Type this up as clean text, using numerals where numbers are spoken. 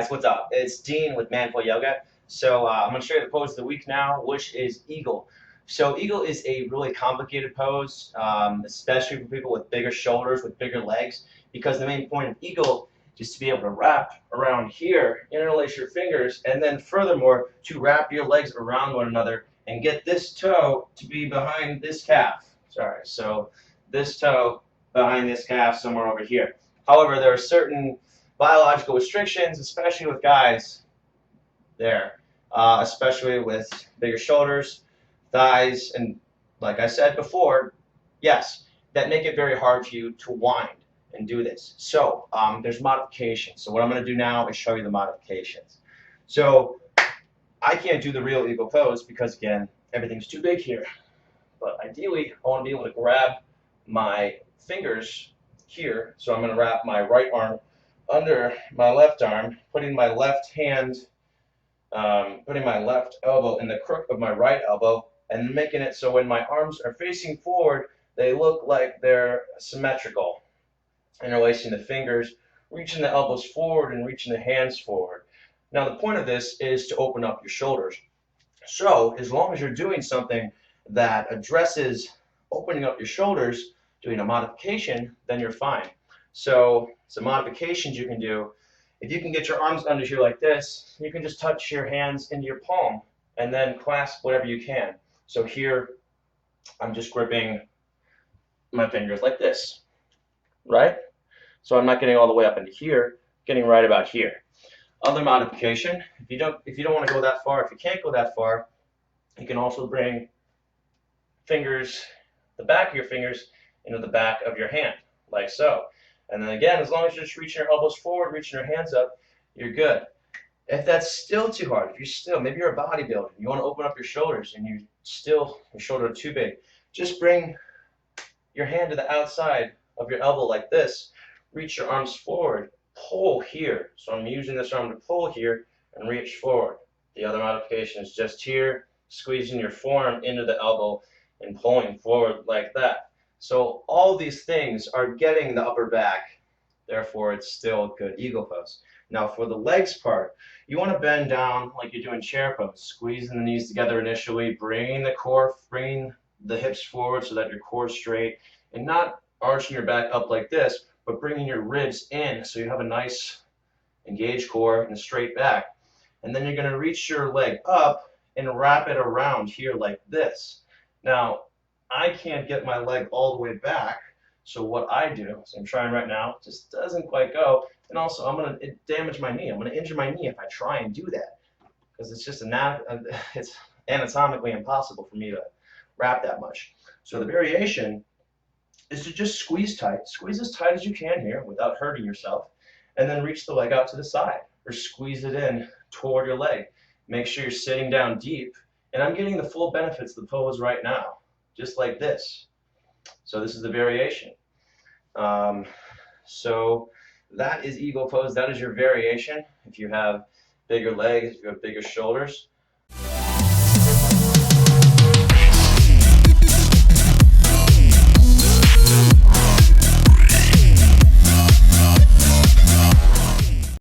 guys, what's up? It's Dean with Manful Yoga. So I'm going to show you the pose of the week now, which is Eagle. So Eagle is a really complicated pose, especially for people with bigger shoulders, with bigger legs, because the main point of Eagle is to be able to wrap around here, interlace your fingers, and then furthermore, to wrap your legs around one another and get this toe to be behind this calf. Sorry, so this toe behind this calf somewhere over here. However, there are certain biological restrictions, especially with guys there, especially with bigger shoulders, thighs, and like I said before, yes, that make it very hard for you to wind and do this. So there's modifications. So what I'm going to do now is show you the modifications. So I can't do the real Eagle pose because, again, everything's too big here. But ideally, I want to be able to grab my fingers here. So I'm going to wrap my right arm under my left arm, putting my left hand, putting my left elbow in the crook of my right elbow, and making it so when my arms are facing forward, they look like they're symmetrical. Interlacing the fingers, reaching the elbows forward and reaching the hands forward. Now the point of this is to open up your shoulders. So as long as you're doing something that addresses opening up your shoulders, doing a modification, then you're fine. So some modifications you can do. If you can get your arms under here like this, you can just touch your hands into your palm and then clasp whatever you can. So here, I'm just gripping my fingers like this, right? So I'm not getting all the way up into here, getting right about here. Other modification, if you don't want to go that far, if you can't go that far, you can also bring fingers, the back of your fingers, into the back of your hand, like so. And then again, as long as you're just reaching your elbows forward, reaching your hands up, you're good. If that's still too hard, maybe you're a bodybuilder, you want to open up your shoulders and your shoulders are too big, just bring your hand to the outside of your elbow like this, reach your arms forward, pull here. So I'm using this arm to pull here and reach forward. The other modification is just here, squeezing your forearm into the elbow and pulling forward like that. So all these things are getting the upper back, therefore it's still a good Eagle pose. Now for the legs part, you want to bend down like you're doing chair pose, squeezing the knees together initially, bringing the hips forward so that your core is straight, and not arching your back up like this, but bringing your ribs in so you have a nice engaged core and a straight back. And then you're going to reach your leg up and wrap it around here like this. Now, I can't get my leg all the way back, so what I do, so I'm trying right now, just doesn't quite go, and also I'm going to damage my knee. I'm going to injure my knee if I try and do that, because it's anatomically impossible for me to wrap that much. So the variation is to just squeeze as tight as you can here without hurting yourself, and then reach the leg out to the side, or squeeze it in toward your leg. Make sure you're sitting down deep, and I'm getting the full benefits of the pose right now, just like this. So this is the variation. So that is Eagle pose. That is your variation. If you have bigger legs, if you have bigger shoulders.